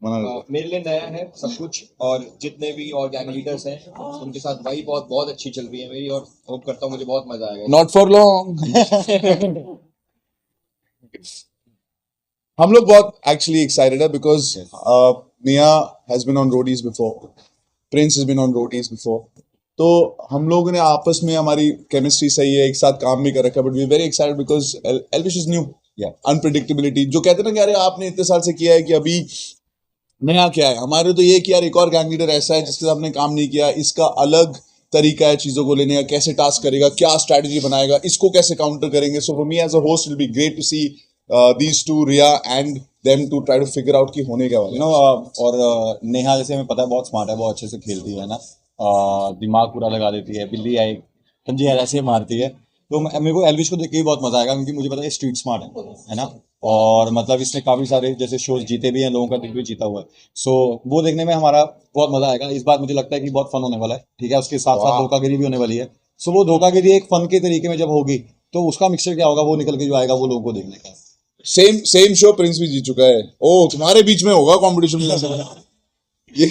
मेरे लिए नया है सब कुछ, और जितने भी और गैंग लीडर्स हैं उनके साथ भाई बहुत बहुत अच्छी चल रही है मेरी, और होप करता हूँ मुझे बहुत मजा आएगा। Not for long. हम लोग बहुत एक्चुअली एक्साइटेड है because Nia has been on Roadies before, Prince has been on Roadies before, तो हम लोगों ने आपस में हमारी केमिस्ट्री सही है, एक साथ काम भी कर रखा है, but we very excited because Elvish is new. Unpredictability जो कहते हैं ना कि अरे आपने इतने साल से किया है कि अभी नया क्या है, हमारे तो ये कि यार एक और गैंग लीडर ऐसा है जिसके साथ आपने काम नहीं किया, इसका अलग तरीका है चीजों को लेने का, कैसे टास्क करेगा, क्या स्ट्रैटेजी बनाएगा, इसको कैसे काउंटर करेंगे। So for me as a host will be great to see these two, Riya and them, to try to figure out कि होने क्या वाला है। और नेहा जैसे हमें पता है बहुत स्मार्ट है, बहुत अच्छे से खेलती है ना, दिमाग पूरा लगा देती है, बिल्ली आई समझी यार ऐसे मारती है। तो मेरे को एल्विश को देख के भी बहुत मजा आएगा, क्योंकि मुझे पता है स्ट्रीट स्मार्ट है ना, और मतलब इसने काफी सारे जैसे शोज जीते भी हैं, लोगों का दिल भी जीता हुआ है। सो वो देखने में हमारा बहुत मजा आएगा। इस बार मुझे लगता है कि बहुत फन होने वाला है, ठीक है, उसके साथ साथ धोखागिरी भी होने वाली है। सो वो धोखागिरी एक फन के तरीके में जब होगी तो उसका मिक्सचर क्या होगा वो निकल के जो आएगा वो लोगों को देखने का। सेम शो प्रिंस भी जीत चुका है। ओ तुम्हारे बीच में होगा कंपटीशन ये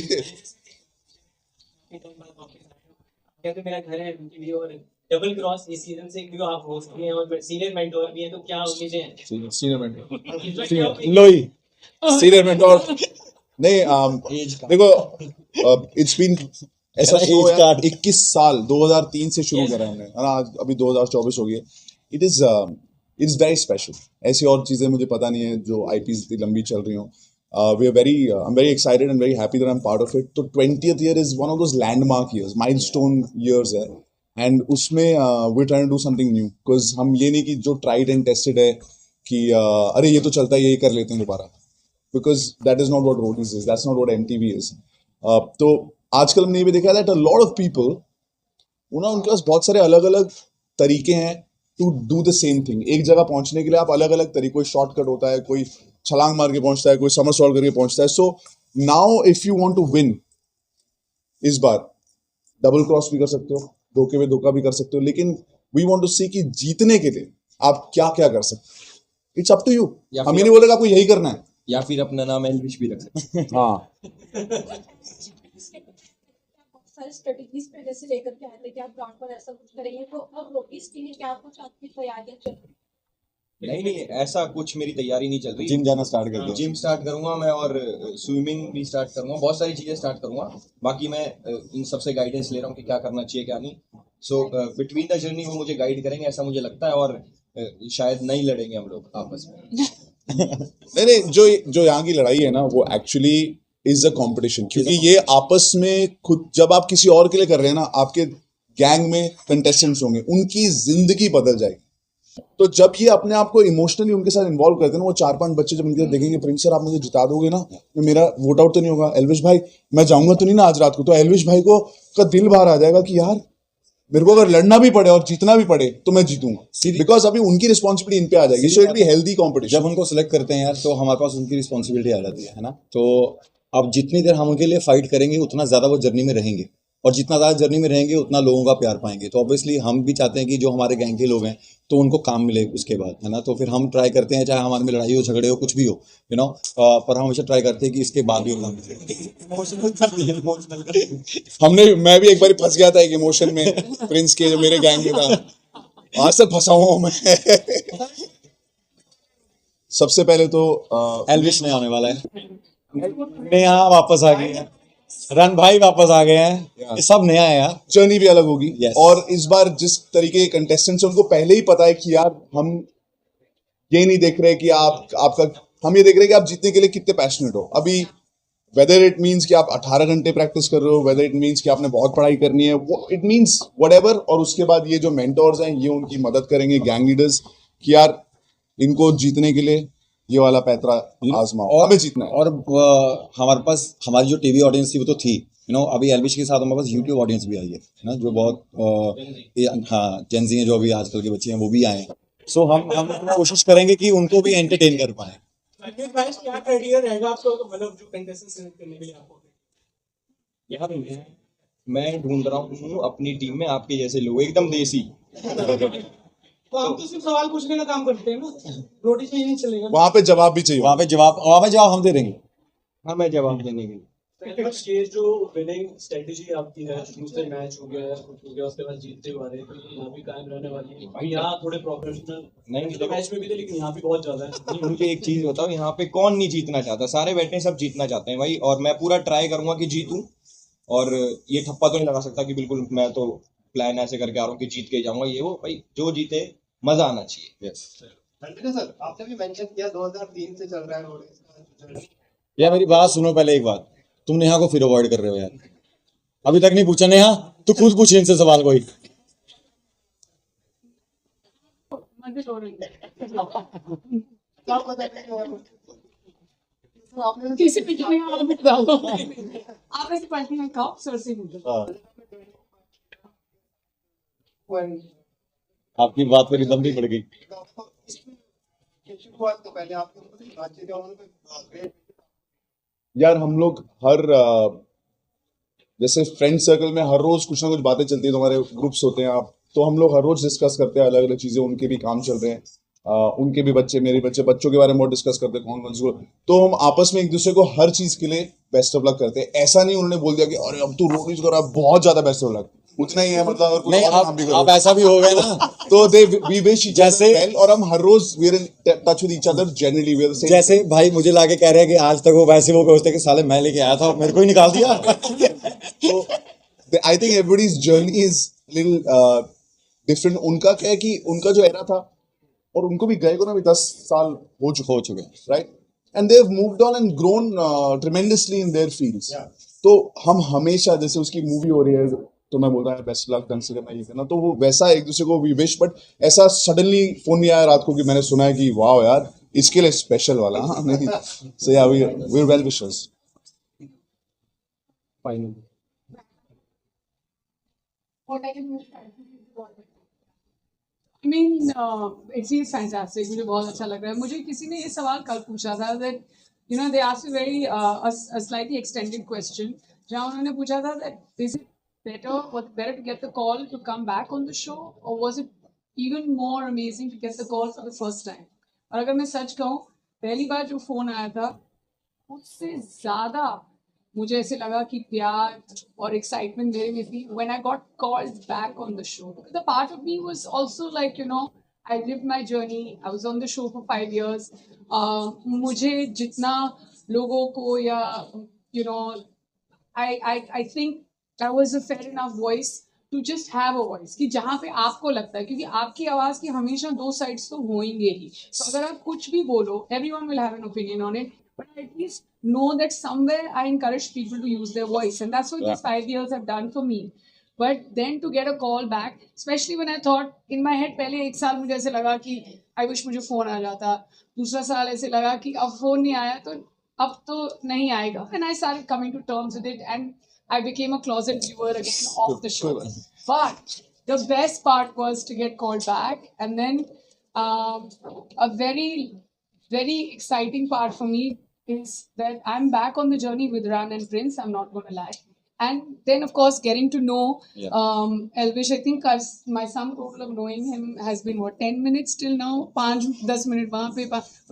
क्योंकि मेरा घर है भी, और डबल क्रॉस इस सीजन से भी आप होस्ट भी हैं और सीनियर मेंटोर भी हैं, तो क्या उम्मीदें हैं? सीनियर मेंटोर लोई सीनियर मेंटोर नहीं, देखो इट्स बीन ऐसा शो है 21 साल 2003 से शुरू करा हमने, है ना, आज अभी 2024 हो गया। It is very special. ऐसी और चीजें मुझे पता नहीं है जो आईपीज इतनी लंबी चल रही हो। I am very excited and very happy that I am part of it. तो 20th year is one of those landmark years, milestone years है, एंड उसमें we trying to do something new, because हम ये नहीं कि जो tried and tested है कि अरे ये तो चलता है, यही कर लेते हैं दोबारा, because that is not what roadies is, that's not what MTV is. तो आजकल हमने ये भी देखा that a lot of people, उनके पास बहुत सारे अलग अलग तरीके हैं to do the same thing। एक जगह पहुंचने के लिए आप अलग अलग तरीके, कोई शॉर्टकट होता है, कोई छलांग मार के पहुंचता है, कोई समरसॉल्ट करके पहुंचता है। So now if you want to win, इस बार डबल क्रॉस भी कर सकते हो, धोखे में धोखा भी कर सकते हो, लेकिन वी वांट टू सी कि जीतने के लिए आप क्या क्या कर सकते हो। It's up to you. हम ये नहीं बोलेगा आपको यही करना है, या फिर अपना नाम एल्विश भी रख सकते हैं। हाँ सारी स्ट्रेटजीज पहले से लेकर के आए थे कि आप ग्राउंड पर ऐसा कुछ करेंगे, तो अब रोटीज के लिए क्या कुछ आपकी तैयारियां चल रही? नहीं, ऐसा कुछ मेरी तैयारी नहीं चल रही। जिम जाना स्टार्ट कर दो। जिम स्टार्ट करूंगा मैं, और स्विमिंग भी स्टार्ट करूंगा, बहुत सारी चीजें स्टार्ट करूंगा। बाकी मैं इन सबसे गाइडेंस ले रहा हूँ कि क्या करना चाहिए क्या नहीं। सो बिटवीन द जर्नी वो मुझे गाइड करेंगे ऐसा मुझे लगता है, और शायद नहीं लड़ेंगे हम लोग आपस में। नहीं, जो यहाँ की लड़ाई है ना वो एक्चुअली इज अ कंपटीशन, क्योंकि ये आपस में खुद जब आप किसी और के लिए कर रहे हैं ना, आपके गैंग में कंटेस्टेंट्स होंगे, उनकी जिंदगी बदल जाएगी। तो जब ये अपने आप को इमोशनली उनके साथ इन्वॉल्व करते हैं ना, वो 4-5 बच्चे जब उनके साथ देखेंगे प्रिंस सर आप मुझे जिता दोगे ना, तो मेरा वोट आउट तो नहीं होगा, एल्विश भाई मैं जाऊंगा तो नहीं ना आज रात को, तो एल्विश भाई को का दिल बाहर आ जाएगा कि यार मेरे को अगर लड़ना भी पड़े और जीतना भी पड़े तो मैं जीतूंगा, बिकॉज अभी उनकी रिस्पॉन्सिबिलिटी इन पे आ जाएगी। So it be healthy competition. जब उनको सिलेक्ट करते हैं यार तो हमारे पास उनकी रिस्पॉन्सिबिलिटी आ जाती है ना, तो अब जितनी देर हम उनके लिए फाइट करेंगे उतना ज़्यादा वो जर्नी में रहेंगे, और जितना ज़्यादा जर्नी में रहेंगे उतना लोगों का प्यार पाएंगे। तो ऑब्वियसली हम भी चाहते हैं कि जो हमारे गैंग के लोग हैं तो उनको काम मिले उसके बाद, है ना। तो फिर हम ट्राई करते हैं, चाहे हमारे में लड़ाई हो, झगड़े हो, कुछ भी हो, यू नो, पर हम हमेशा ट्राई करते हैं कि इसके बाद भी मैं भी एक बार फंस गया था एक इमोशन में प्रिंस के, जो मेरे गैंग में था, आज तक फंसा हुआ मैं। सबसे पहले तो एल्विश नहीं आने वाला है, नेहा वापस आ गई है, रन भाई वापस आ गए हैं, ये सब नया है यार, जर्नी भी अलग होगी। Yes. और इस बार जिस तरीके के कंटेस्टेंट्स उनको पहले ही पता है कि यार हम ये नहीं देख रहे कि आपका, हम ये देख रहे हैं कि आप जीतने के लिए कितने पैशनेट हो। अभी वेदर इट मीन्स कि आप 18 घंटे प्रैक्टिस कर रहे हो, वेदर इट मीन्स कि आपने बहुत पढ़ाई करनी है, इट मीन्स व्हाटएवर। और उसके बाद ये जो मेंटोर्स हैं ये उनकी मदद करेंगे, गैंग लीडर्स, कि यार इनको जीतने के लिए ये वाला पैतरा आजमाओ, और हमें जीतना है। और हमारे पास हमारी जो टीवी ऑडियंस थी वो तो थी, अभी एल्विश के साथ हमारे पास यूट्यूब ऑडियंस भी आई है ना, जो बहुत हाँ जेंजी हैं, जो अभी आजकल के बच्चे हैं वो भी आए हैं। सो हम कोशिश करेंगे कि उनको भी एंटरटेन कर पाए। क्या क्राइटेरिया रहेगा आपको, मतलब जो कंटेस्टेंट सिलेक्ट करने के लिए आपको? यार मैं ढूंढ रहा हूँ अपनी टीम में आपके जैसे लोग, एकदम देसी। तो हम तो सिर्फ सवाल पूछने का काम करते हैं ना, रोटी से ही नहीं चलेगा। वहां पे जवाब भी चाहिए, वहाँ पे जवाब हम दे देंगे। हाँ मैं जवाब देने के लिए ये जो विनिंग स्ट्रेटजी आपकी है, शुरू से मैच हो गया कुछ हो गया उसके बाद जीतते हुए आ रहे हैं, तो ये यहाँ भी कायम रहने वाली है भाई? यहाँ थोड़े प्रोफेशनल नहीं, पिछले मैच में भी थे लेकिन यहाँ भी बहुत ज्यादा है। नहीं, मुझे एक चीज बताओ, यहाँ पे कौन नहीं जीतना चाहता? सारे बैठे हैं, सब जीतना चाहते हैं भाई, और मैं पूरा ट्राई करूंगा कि जीतूं। और ये ठप्पा तो नहीं लगा सकता कि बिल्कुल मैं तो प्लान ऐसे करके आ रहा हूँ कि जीत के जाऊंगा, ये वो भाई जो जीते मजा आना चाहिए। सर आपने भी मेंशन किया 2003 से चल रहा है रोड इसका। यार मेरी बात सुनो पहले एक बात, तुम नेहा को फिर अवॉइड कर रहे हो यार। अभी तक नहीं पूछा नेहा, तू खुद पूछ इनसे सवाल कोई। किसी भी जगह आप बता दो आप ऐसे पढ़ते हैं कब सर से आपकी बात पर दम नहीं पड़ गई। शुरुआत तो पहले आपके बातचीत उन्होंने यार हम लोग हर जैसे फ्रेंड सर्कल में हर रोज कुछ ना कुछ बातें चलती है, तो हमारे ग्रुप्स होते हैं आप, तो हम लोग हर रोज डिस्कस करते हैं अलग अलग चीजें। उनके भी काम चल रहे हैं, उनके भी बच्चे, मेरे बच्चे, बच्चों के बारे में बहुत डिस्कस करते हैं कौन कौन से, तो हम आपस में एक दूसरे को हर चीज के लिए बेस्ट ऑफ लक करते हैं। ऐसा नहीं उन्होंने बोल दिया कि अरे अब तू रोड कर रहा है, बहुत ज्यादा बेस्ट ऑफ लक, उतना ही है मतलब। अगर कोई नहीं और काम भी करो आप ऐसा भी हो गए ना तो दे वी विश जैसे- वेल, और हम हर रोज we are in touch with each other, generally we are the same. जैसे भाई मुझे लाके कह रहे हैं कि आज तक वो वैसे वो सोचते कि साले मैं लेके आया था मेरे को ही निकाल दिया। तो I think everybody's journey is little different. उनका क्या है कि उनका जो एरा था, और उनको भी गए को ना भी 10 साल हो चुके right, and they have moved on and grown tremendously in their fields. तो हम हमेशा, जैसे उसकी मूवी हो रही है तो मैं बोल रहा है बेस्ट लक, ढंग से करना, ये करना, तो वो वैसा एक दूसरे को वी विश। बट ऐसा सडनली फोन नहीं आया रात को कि मैंने सुना है कि वाह यार इसके लिए स्पेशल वाला। हाँ नहीं, so yeah we are well wishers. Final I mean, it feels fantastic. मुझे बहुत अच्छा लग रहा है। मुझे किसी ने ये सवाल कल पूछा था that you know they asked a very a slightly extended question जहाँ उन्होंने पूछा था that is it better to get the call to come back on the show or was it even more amazing to get the call for the first time? और अगर मैं सच कहूँ, पहली बार जो फोन आया था उससे ज्यादा मुझे ऐसे लगा कि प्यार और एक्साइटमेंट मेरे में थी when I got called back on the show. The part of me was also like, you know, I lived my journey. I was on the show for 5 years. मुझे जितना लोगों को या you know, I think that was a fair enough voice to just have a voice कि जहाँ पे आपको लगता है, क्योंकि आपकी आवाज की हमेशा दो sides तो होंगे ही। तो अगर आप कुछ भी बोलो, everyone will have an opinion on it. But I at least know that somewhere I encourage people to use their voice, and that's what these 5 years have done for me. But then to get a call back, especially when I thought in my head, पहले एक साल मुझे ऐसे लगा कि I wish मुझे phone आ जाता, दूसरा साल ऐसे लगा कि अब फोन नहीं आया तो अब तो नहीं आएगा, and I started coming to terms with it, and I became a closet viewer again of the show. But the best part was to get called back, and then a very exciting part for me is that I'm back on the journey with Ran and Prince. I'm not going to lie. And then, of course, getting to know Elvish. I think my sum total of knowing him has been, what, 10 minutes till now? 5-10 minutes.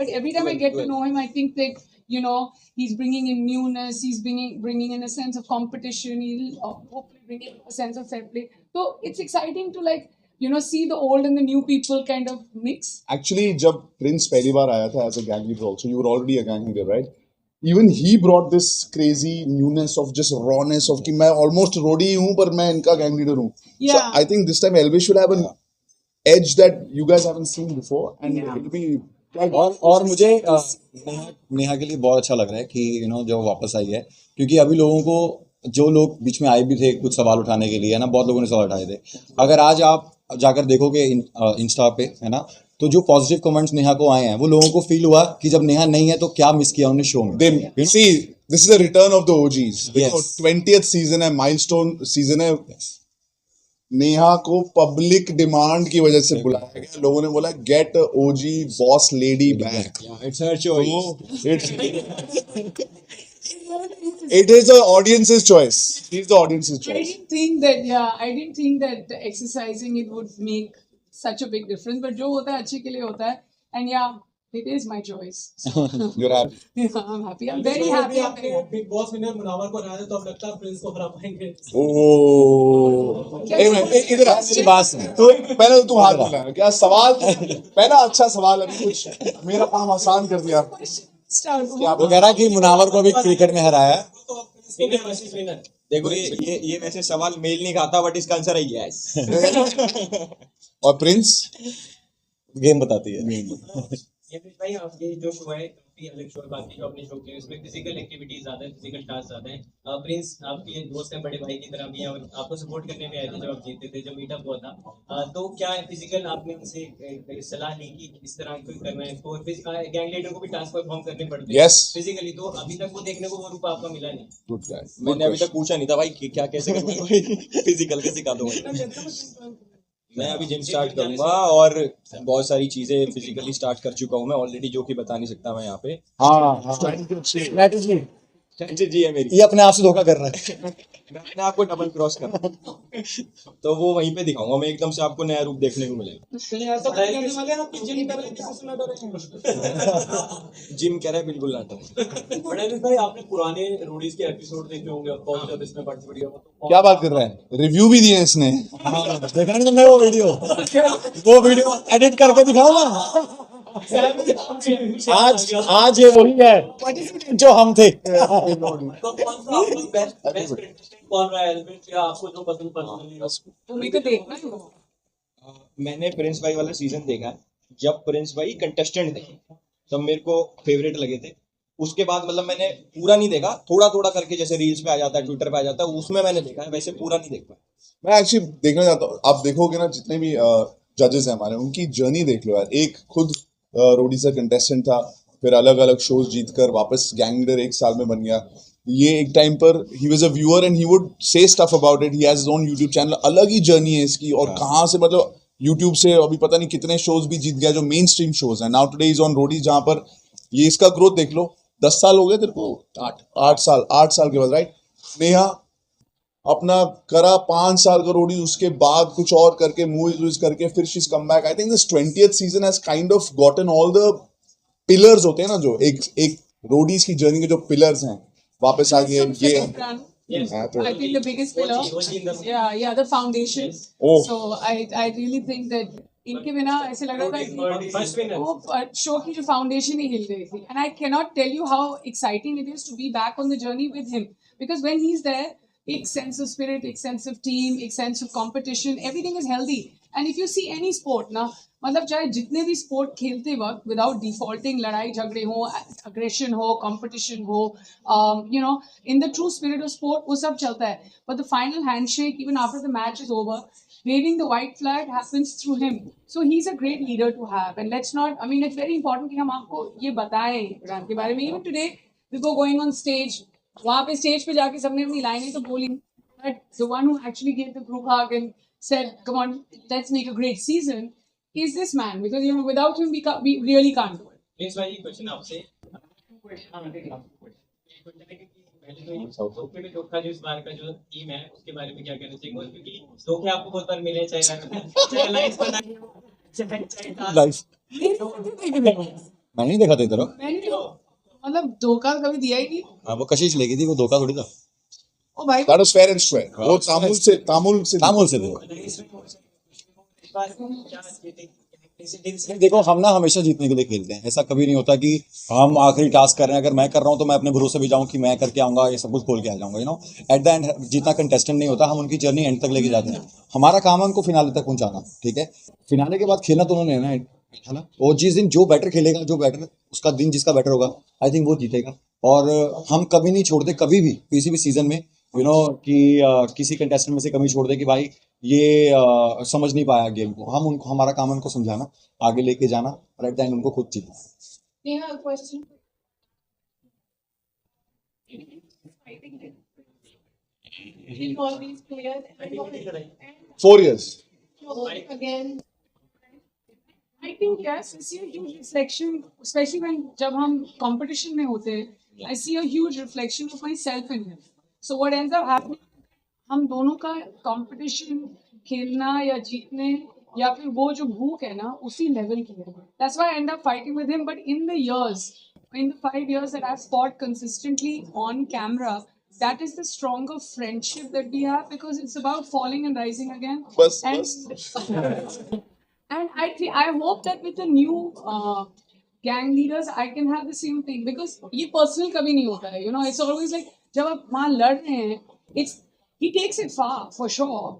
But every time I get to know him, I think that, you know, he's bringing in newness. He's bringing in a sense of competition. He'll hopefully bring in a sense of fair play. So it's exciting to, like, you know, see the old and the new people kind of mix. Actually, जब Prince पहली बार आया था as a gang leader also, you were already a gang leader, right? Even he brought this crazy newness of just rawness of कि मैं almost roadie हूँ पर मैं इनका gang leader हूँ. So I think this time Elvish will have an edge that you guys haven't seen before, and it'll be. और मुझे नेहा के लिए बहुत अच्छा लग रहा है कि यू नो जो वापस आई है, क्योंकि अभी लोगों को, जो लोग बीच में आए भी थे कुछ सवाल उठाने के लिए, है ना, बहुत लोगों ने सवाल उठाए थे। अगर आज आप जाकर देखोगे इंस्टा पे, है ना, तो जो पॉजिटिव कमेंट्स नेहा को आए हैं वो लोगों को फील हुआ कि जब नेहा नहीं है तो क्या मिस किया उन्होंने शो में। They see, this is the return of the OGs. देखो, Yes. 20th season है, milestone season है। नेहा को पब्लिक डिमांड की वजह से बुलाया गया। लोगों ने बोला get OG boss lady back. It's her choice. It is the audience's choice. It is the audience's I choice. didn't think that exercising it would make such a big difference. But जो होता है अच्छे के लिए होता है. And yeah, It is my choice. You're happy. Yeah, I'm happy. I'm very happy. I'm very happy. Big boss winner Munawar को हराया तो अब लगता है प्रिंस को हरा पाएंगे ओह एक मिनट इधर आ मेरी बात सुन। तो पहले तो तू हाथ मिला क्या सवाल पहला अच्छा सवाल अभी कुछ मेरा काम आसान कर दिया Start. वो कह रहा कि मुनावर को अभी क्रिकेट में हराया। Winner versus winner. देखो ये वैसे सवाल मेल नहीं खाता बट इसका आंसर है यस। और प्रिंस गेम बताती है। ये फिर भाई आपके जो शो है काफी अलग शो है बाकी जो अपने शो के उसमें फिजिकल एक्टिविटीज ज्यादा है, फिजिकल टास्क ज्यादा है। प्रिंस आपके दोस्त हैं, बड़े भाई की तरह भी हैं और आपको सपोर्ट करने में आए थे जब आप जीते थे, जब मीटअप हुआ था। तो क्या फिजिकल आपने उनसे सलाह ली कि इस तरह कोई करना है तो गैंग लीडर को भी टास्क परफॉर्म करने पड़ते हैं Yes. फिजिकली, तो अभी तक वो देखने को वो रूप आपका मिला नहीं। गुड गाय मैंने अभी तक पूछा नहीं था भाई कि क्या कैसे करूंगा फिजिकल के सिखा दूंगा। मैं अभी जिम स्टार्ट करूंगा और बहुत सारी चीजें फिजिकली स्टार्ट कर चुका हूं मैं ऑलरेडी, जो कि बता नहीं सकता मैं यहाँ पे। हाँ स्ट्रैटेजी जी है मेरी, ये अपने आप से धोखा कर रहा है। मैंने आपको डबल क्रॉस कर तो वो वहीं पे दिखाऊंगा मैं, एकदम से आपको नया रूप देखने को मिलेगा। जिम कह रहा है बिल्कुल ना तो। बड़े भाई आपने पुराने रोडीज के एपिसोड देखे होंगे अब कौन जब इसमें पार्टिसिपेट किया तो क्या बात कर रहा है रिव्यू भी दिए इसने देखा नहीं तुमने वो वीडियो एडिट करके दिखाऊंगा। आज ये वही है जो हम थे। तो कौन सा आपको बेस्ट कंटेस्टेंट कौन रहा है या आपको जो पसंद पर्सनली? तो मेरे को देखना है वो। मैंने प्रिंस भाई वाला सीजन देखा है, जब प्रिंस भाई कंटेस्टेंट थे तब मेरे को फेवरेट लगे थे। उसके बाद मतलब मैंने पूरा नहीं देखा, थोड़ा थोड़ा करके जैसे रील्स पे आ जाता है, ट्विटर पे आ जाता है, उसमें मैंने देखा है, वैसे पूरा नहीं देख पाया। मैं एक्चुअली देखना चाहता हूँ आप देखोगे ना जितने भी जजेस हैं हमारे उनकी जर्नी देख लो यार। एक खुद रोडी से कंटेस्टेंट था, फिर अलग अलग शोज जीतकर वापस गैंग लीडर 1 साल में बन गया। ये एक टाइम पर he was a viewer and he would say stuff about it, he has his own YouTube channel. अलग ही जर्नी है इसकी और कहाँ से मतलब यूट्यूब से अभी पता नहीं कितने शोज भी जीत गया जो मेन स्ट्रीम शोज हैं। नाउ टुडे इज ऑन रोडी, जहाँ पर ये इसका ग्रोथ देख लो। 10 साल हो गए तेरे को, 8 साल के बाद राइट। नेहा अपना करा 5 साल का रोडी, उसके बाद कुछ और करके मूवीज करके फिर she is come back. I think this 20th season has kind of gotten all the pillars होते हैं ना, जो एक रोडीज की जर्नी के जो पिलर्स हैं वापस आ गए। ये Yes. I think the biggest pillar, yeah, the foundation. Oh. So I really think that इनके बिना ऐसे लग रहा था फर्स्ट विनर। कि वो शो की जो फाउंडेशन ही हिल गई थी। And I cannot tell you how exciting it is to be back on the journey with him, because when he's there, एक sense of spirit, एक sense of team, एक sense of competition, everything is healthy. And if you see any sport ना, मतलब चाहे जितने भी sport खेलते वक्त विदाउट डिफॉल्टिंग, लड़ाई झगड़े हो, अग्रेशन हो, कंपटीशन हो, you know, in the true spirit of sport वो सब चलता है। But the final handshake even after the match is over, waving the white flag happens through him. So he's a great leader to have. And let's not, I mean, it's very important कि हम आपको ये बताएं इमरान के बारे में। Even today, before going on stage, वहाँ पे स्टेज पे जाके सबने अपनी लाइनें तो बोली, but the one who actually gave the group hug and said, "Come on, let's make a great season," is this man. Because you know, without him, we really can't do it. Prince भाई question आपसे धोखा जो इस बार का जो team है उसके बारे में क्या कहना चाहिए? क्योंकि धोखे आपको बहुत बार मिले, चाहे लाइफ बनाई हो, चाहे लाइफ मैंने नहीं देखा था इधर। मैंने तो मतलब धोखा कभी दिया ही नहीं। हाँ वो कशिश लेगी थी, वो धोखा थोड़ी था। ओ भाई, that was fair and square. वो तामुल से तामुल से देखो, हम ना हमेशा जीतने के लिए खेलते हैं। ऐसा कभी नहीं होता कि हम आखिरी टास्क कर रहे हैं, अगर मैं कर रहा हूँ तो मैं अपने भरोसे भी जाऊँ कि मैं करके आऊंगा, ये सब कुछ खोल के आ जाऊंगा। You know, at the end जितना कंटेस्टेंट नहीं होता, हम उनकी जर्नी एंड तक लेके जाते हैं। हमारा काम है उनको फिनाले तक पहुंचाना, ठीक है। फिनाले के बाद खेलना तो उन्होंने है ना, और जिस दिन जो बैटर खेलेगा, जो बैटर उसका दिन जिसका बैटर होगा, आई थिंक वो जीतेगा। और हम कभी नहीं छोड़ते, कभी भी किसी भी सीजन में, यू नो, कि किसी कंटेस्टेंट में से कमी छोड़ दे कि भाई ये समझ नहीं पाया गेम को। हम उनको, हमारा काम है उनको समझाना, आगे लेके जाना और एट द एंड उनको खुद जीतना। Neha, a question. In all these players and 4 years. again, I think yes, I see a huge reflection, especially when जब हम competition में होते हैं, I see a huge reflection of myself in him. So what ends up happening, हम दोनों का competition खेलना या जीतने या फिर वो जो भूख है ना उसी लेवल की है. That's why I end up fighting with him. But in the 5 years that I've fought consistently on camera, that is the stronger friendship that we have, because it's about falling and rising again. बस And and I hope that with the new gang leaders I can have the same thing, because ये personal कभी नहीं होता है, you know, it's always like जब आप वहाँ लड़ रहे हैं, it's he takes it far for sure,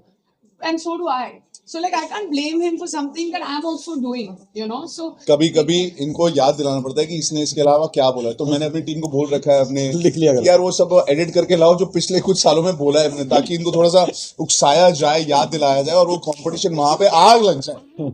and so do I. So like I can't blame him for something that I'm also doing, you know. So कभी कभी इनको याद दिलाना पड़ता है कि इसने इसके अलावा क्या बोला है. तो मैंने अपनी टीम को बोल रखा है अपने लिख लिया करो. यार वो सब एडिट करके लाओ जो पिछले कुछ सालों में बोला है हमने, ताकि इनको थोड़ा सा उकसाया जाए, याद दिलाया जाए और वो कंपटीशन वहां पे आग लग जाए.